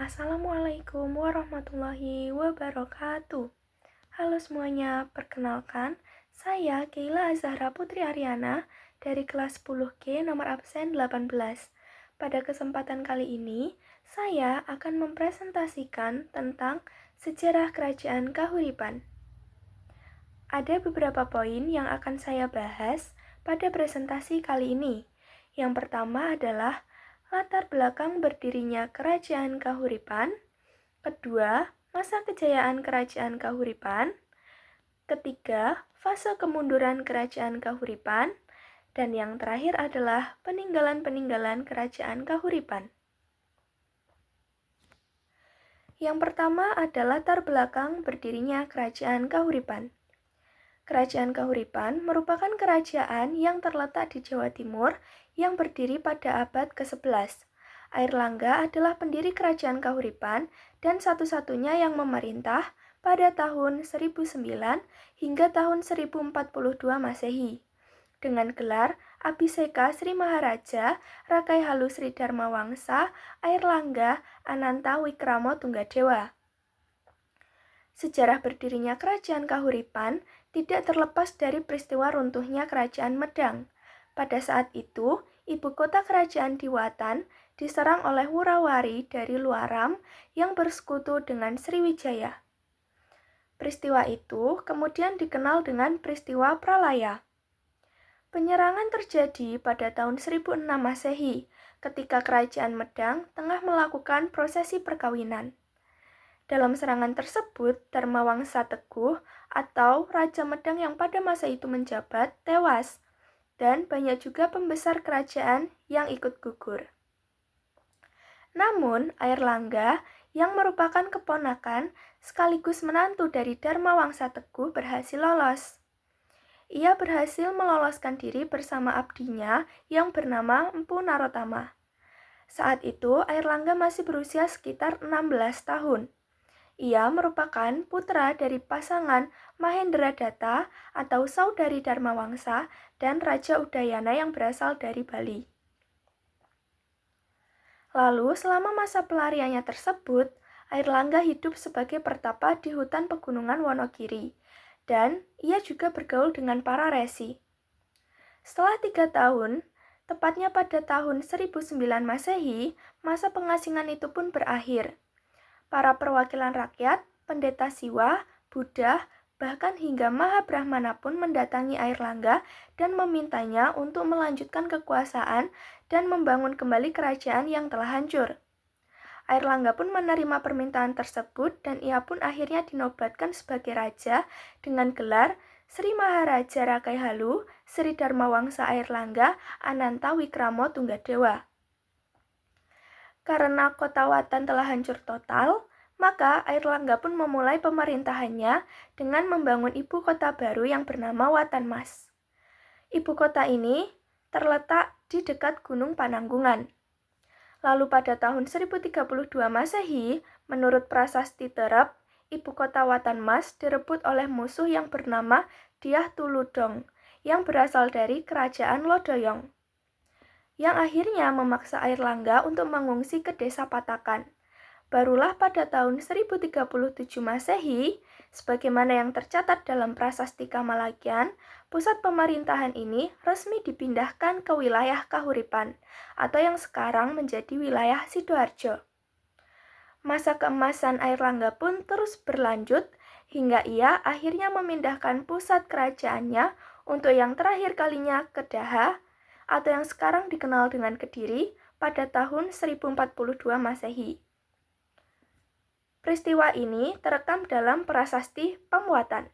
Assalamualaikum warahmatullahi wabarakatuh. Halo semuanya, perkenalkan, saya Keila Azahra Putri Aryana dari kelas 10G nomor absen 18. Pada kesempatan kali ini, saya akan mempresentasikan tentang sejarah Kerajaan Kahuripan. Ada beberapa poin yang akan saya bahas pada presentasi kali ini. Yang pertama adalah latar belakang berdirinya Kerajaan Kahuripan. Kedua, masa kejayaan Kerajaan Kahuripan. Ketiga, fase kemunduran Kerajaan Kahuripan. Dan yang terakhir adalah peninggalan-peninggalan Kerajaan Kahuripan. Yang pertama adalah latar belakang berdirinya Kerajaan Kahuripan. Kerajaan Kahuripan merupakan kerajaan yang terletak di Jawa Timur yang berdiri pada abad ke-11. Airlangga adalah pendiri Kerajaan Kahuripan dan satu-satunya yang memerintah pada tahun 1009 hingga tahun 1042 Masehi. Dengan gelar Abhiseka Sri Maharaja Rakai Halu Sri Dharma Wangsa Airlangga Ananta Wikramo Tunggadewa. Sejarah berdirinya Kerajaan Kahuripan tidak terlepas dari peristiwa runtuhnya Kerajaan Medang. Pada saat itu, ibu kota kerajaan Diwatan diserang oleh Wurawari dari Luaram yang bersekutu dengan Sriwijaya. Peristiwa itu kemudian dikenal dengan peristiwa Pralaya. Penyerangan terjadi pada tahun 1006 Masehi ketika Kerajaan Medang tengah melakukan prosesi perkawinan. Dalam serangan tersebut, Dharma Wangsa Teguh atau Raja Medang yang pada masa itu menjabat tewas, dan banyak juga pembesar kerajaan yang ikut gugur. Namun, Airlangga yang merupakan keponakan sekaligus menantu dari Dharma Wangsa Teguh berhasil lolos. Ia berhasil meloloskan diri bersama abdinya yang bernama Empu Narotama. Saat itu, Airlangga masih berusia sekitar 16 tahun. Ia merupakan putra dari pasangan Mahendra Datta atau saudari Dharma Wangsa dan Raja Udayana yang berasal dari Bali. Lalu, selama masa pelariannya tersebut, Airlangga hidup sebagai pertapa di hutan pegunungan Wonogiri, dan ia juga bergaul dengan para resi. Setelah 3 tahun, tepatnya pada tahun 1009 Masehi, masa pengasingan itu pun berakhir. Para perwakilan rakyat, pendeta Siwa, Buddha, bahkan hingga Mahabrahmana pun mendatangi Airlangga dan memintanya untuk melanjutkan kekuasaan dan membangun kembali kerajaan yang telah hancur. Airlangga pun menerima permintaan tersebut dan ia pun akhirnya dinobatkan sebagai raja dengan gelar Sri Maharaja Rakai Halu Sri Dharma Wangsa Airlangga Ananta Wikramo Tunggadewa. Karena kota Watan telah hancur total, maka Airlangga pun memulai pemerintahannya dengan membangun ibu kota baru yang bernama Watanmas. Ibu kota ini terletak di dekat Gunung Pananggungan. Lalu pada tahun 1032 Masehi, menurut prasasti Terep, ibu kota Watanmas direbut oleh musuh yang bernama Dyah Tuludong, yang berasal dari kerajaan Lodoyong, yang akhirnya memaksa Airlangga untuk mengungsi ke desa Patakan. Barulah pada tahun 1037 Masehi, sebagaimana yang tercatat dalam prasasti Kamalakian, pusat pemerintahan ini resmi dipindahkan ke wilayah Kahuripan, atau yang sekarang menjadi wilayah Sidoarjo. Masa keemasan Airlangga pun terus berlanjut, hingga ia akhirnya memindahkan pusat kerajaannya untuk yang terakhir kalinya ke Daha, atau yang sekarang dikenal dengan Kediri, pada tahun 1042 Masehi. Peristiwa ini terekam dalam prasasti Pamuatan.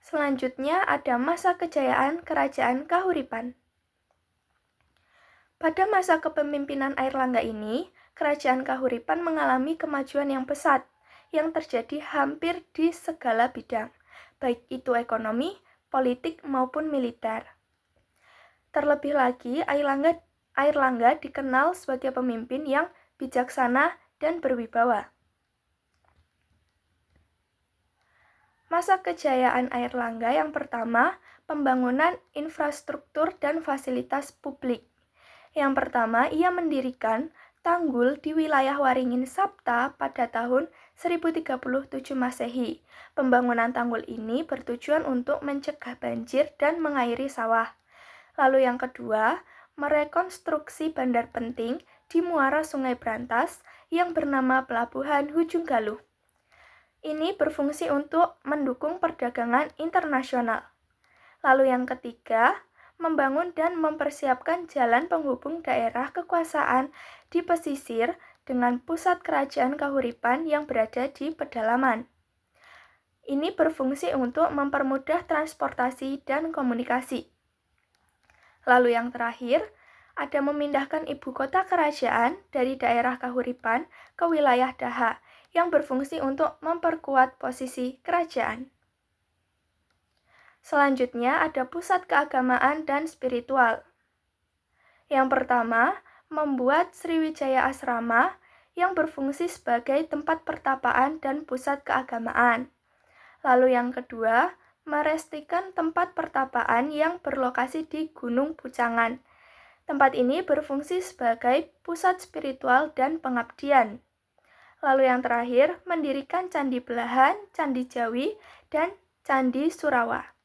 Selanjutnya ada masa kejayaan Kerajaan Kahuripan. Pada masa kepemimpinan Airlangga ini, Kerajaan Kahuripan mengalami kemajuan yang pesat yang terjadi hampir di segala bidang, baik itu ekonomi, politik maupun militer. Terlebih lagi, Airlangga dikenal sebagai pemimpin yang bijaksana dan berwibawa. Masa kejayaan Airlangga yang pertama, pembangunan infrastruktur dan fasilitas publik. Yang pertama, ia mendirikan Tanggul di wilayah Waringin Sapta pada tahun 1037 Masehi. Pembangunan tanggul ini bertujuan untuk mencegah banjir dan mengairi sawah. Lalu yang kedua, merekonstruksi bandar penting di muara Sungai Brantas yang bernama Pelabuhan Hujung Galuh. Ini berfungsi untuk mendukung perdagangan internasional. Lalu yang ketiga, membangun dan mempersiapkan jalan penghubung daerah kekuasaan di pesisir dengan pusat kerajaan Kahuripan yang berada di pedalaman. Ini berfungsi untuk mempermudah transportasi dan komunikasi. Lalu yang terakhir, ada memindahkan ibu kota kerajaan dari daerah Kahuripan ke wilayah Daha yang berfungsi untuk memperkuat posisi kerajaan. Selanjutnya ada pusat keagamaan dan spiritual. Yang pertama, membuat Sriwijaya Asrama yang berfungsi sebagai tempat pertapaan dan pusat keagamaan. Lalu yang kedua, merestikan tempat pertapaan yang berlokasi di Gunung Pucangan. Tempat ini berfungsi sebagai pusat spiritual dan pengabdian. Lalu yang terakhir, mendirikan Candi Belahan, Candi Jawi, dan Candi Surawa.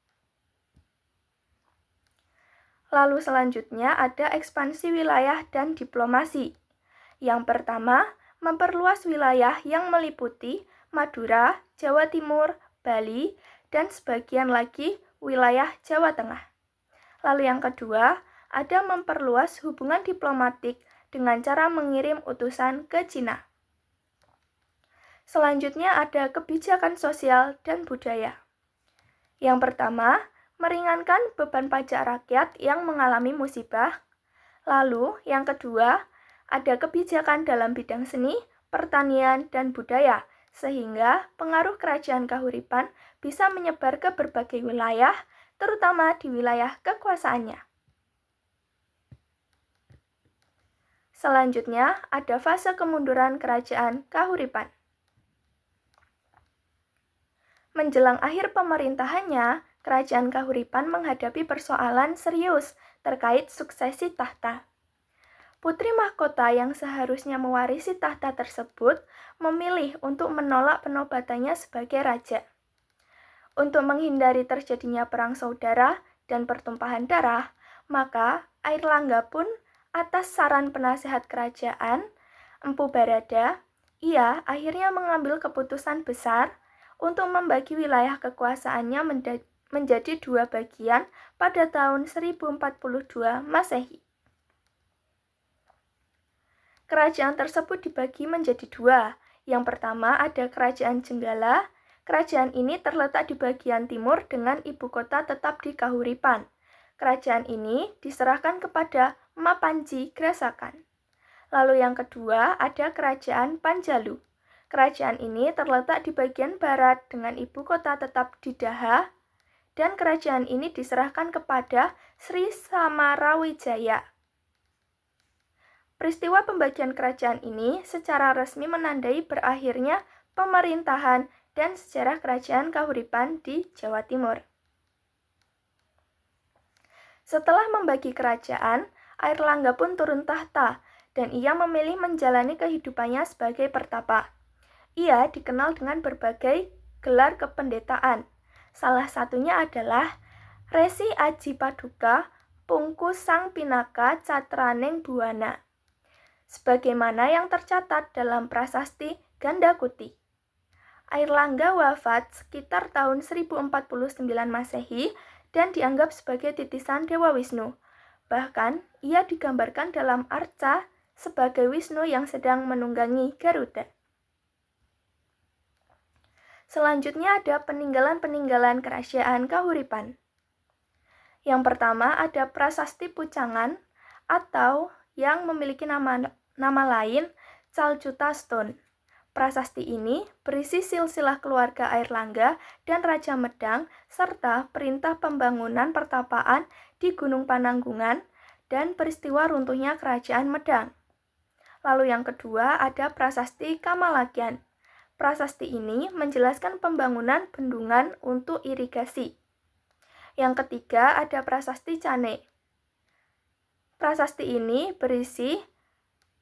Lalu selanjutnya ada ekspansi wilayah dan diplomasi. Yang pertama, memperluas wilayah yang meliputi Madura, Jawa Timur, Bali, dan sebagian lagi wilayah Jawa Tengah. Lalu yang kedua, ada memperluas hubungan diplomatik dengan cara mengirim utusan ke Cina. Selanjutnya ada kebijakan sosial dan budaya. Yang pertama, meringankan beban pajak rakyat yang mengalami musibah. Lalu, yang kedua, ada kebijakan dalam bidang seni, pertanian, dan budaya, sehingga pengaruh kerajaan Kahuripan bisa menyebar ke berbagai wilayah, terutama di wilayah kekuasaannya. Selanjutnya, ada fase kemunduran kerajaan Kahuripan. Menjelang akhir pemerintahannya, kerajaan Kahuripan menghadapi persoalan serius terkait suksesi tahta. Putri mahkota yang seharusnya mewarisi tahta tersebut memilih untuk menolak penobatannya sebagai raja. Untuk menghindari terjadinya perang saudara dan pertumpahan darah, maka Airlangga pun atas saran penasehat kerajaan, Empu Barada, ia akhirnya mengambil keputusan besar untuk membagi wilayah kekuasaannya menjadi dua bagian pada tahun 1042 Masehi. Kerajaan tersebut dibagi menjadi dua. Yang pertama ada Kerajaan Jenggala. Kerajaan ini terletak di bagian timur dengan ibu kota tetap di Kahuripan. Kerajaan ini diserahkan kepada Mapanji Grasakan. Lalu yang kedua ada Kerajaan Panjalu. Kerajaan ini terletak di bagian barat dengan ibu kota tetap di Daha, dan kerajaan ini diserahkan kepada Sri Samarawijaya. Peristiwa pembagian kerajaan ini secara resmi menandai berakhirnya pemerintahan dan sejarah kerajaan Kahuripan di Jawa Timur. Setelah membagi kerajaan, Airlangga pun turun tahta dan ia memilih menjalani kehidupannya sebagai pertapa. Ia dikenal dengan berbagai gelar kependetaan. Salah satunya adalah Resi Aji Paduka Pungku Sang Pinaka Catraning Buwana, sebagaimana yang tercatat dalam prasasti Gandakuti. Airlangga wafat sekitar tahun 1049 Masehi dan dianggap sebagai titisan Dewa Wisnu. Bahkan, ia digambarkan dalam arca sebagai Wisnu yang sedang menunggangi Garuda. Selanjutnya ada peninggalan-peninggalan kerajaan Kahuripan. Yang pertama ada Prasasti Pucangan atau yang memiliki nama lain Calcuta Stone. Prasasti ini berisi silsilah keluarga Airlangga dan Raja Medang serta perintah pembangunan pertapaan di Gunung Pananggungan dan peristiwa runtuhnya kerajaan Medang. Lalu yang kedua ada Prasasti Kamalagian. Prasasti ini menjelaskan pembangunan bendungan untuk irigasi. Yang ketiga ada Prasasti Cane. Prasasti ini berisi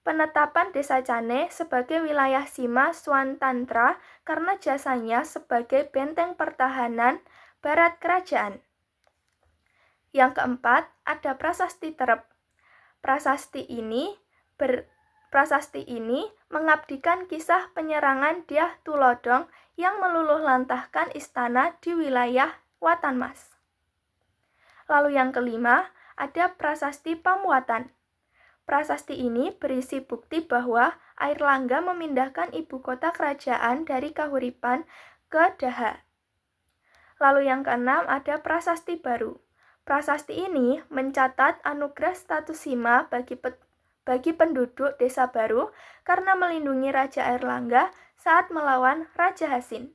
penetapan Desa Cane sebagai wilayah Sima Swantantra karena jasanya sebagai benteng pertahanan barat kerajaan. Yang keempat, ada prasasti Terep. Prasasti ini mengabdikan kisah penyerangan Dyah Tulodhong yang meluluhlantahkan istana di wilayah Watanmas. Lalu yang kelima, ada prasasti Pamuatan. Prasasti ini berisi bukti bahwa Airlangga memindahkan ibu kota kerajaan dari Kahuripan ke Daha. Lalu yang keenam, ada prasasti baru. Prasasti ini mencatat anugerah status Sima bagi penduduk desa baru karena melindungi Raja Airlangga saat melawan Raja Hasin.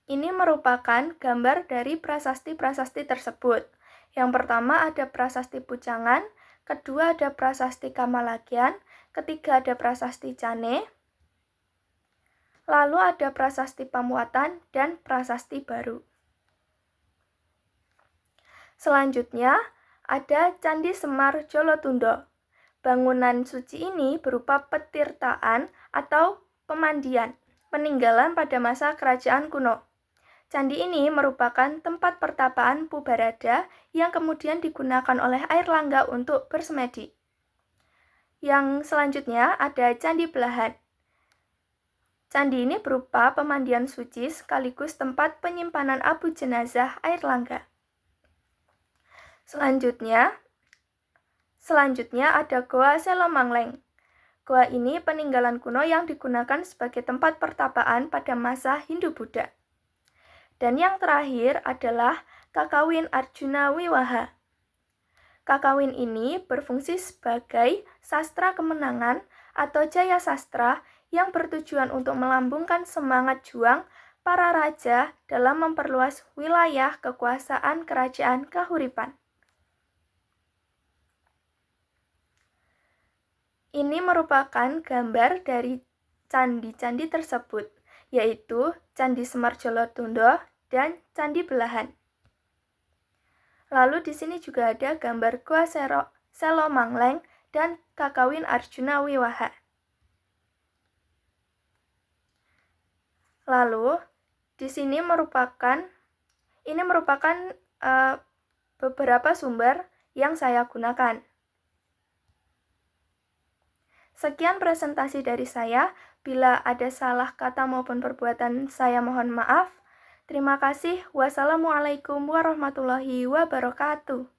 Ini merupakan gambar dari prasasti-prasasti tersebut. Yang pertama ada prasasti Pucangan, kedua ada prasasti Kamalagian, ketiga ada prasasti Cane, lalu ada prasasti Pamuatan dan prasasti baru. Selanjutnya ada Candi Semar Jolotundo. Bangunan suci ini berupa petirtaan atau pemandian, peninggalan pada masa kerajaan kuno. Candi ini merupakan tempat pertapaan Pubarada yang kemudian digunakan oleh Airlangga untuk bersemedi. Yang selanjutnya ada Candi Belahan. Candi ini berupa pemandian suci sekaligus tempat penyimpanan abu jenazah Airlangga. Selanjutnya ada Goa Selomangleng. Goa ini peninggalan kuno yang digunakan sebagai tempat pertapaan pada masa Hindu-Buddha. Dan yang terakhir adalah Kakawin Arjuna Wiwaha. Kakawin ini berfungsi sebagai sastra kemenangan atau jaya sastra yang bertujuan untuk melambungkan semangat juang para raja dalam memperluas wilayah kekuasaan kerajaan Kahuripan. Ini merupakan gambar dari candi-candi tersebut, yaitu Candi Semar Jolotundo dan Candi Belahan. Lalu di sini juga ada gambar Goa Selomangleng dan Kakawin Arjuna Wiwaha. Lalu di sini merupakan beberapa sumber yang saya gunakan. Sekian presentasi dari saya. Bila ada salah kata maupun perbuatan, saya mohon maaf. Terima kasih. Wassalamualaikum warahmatullahi wabarakatuh.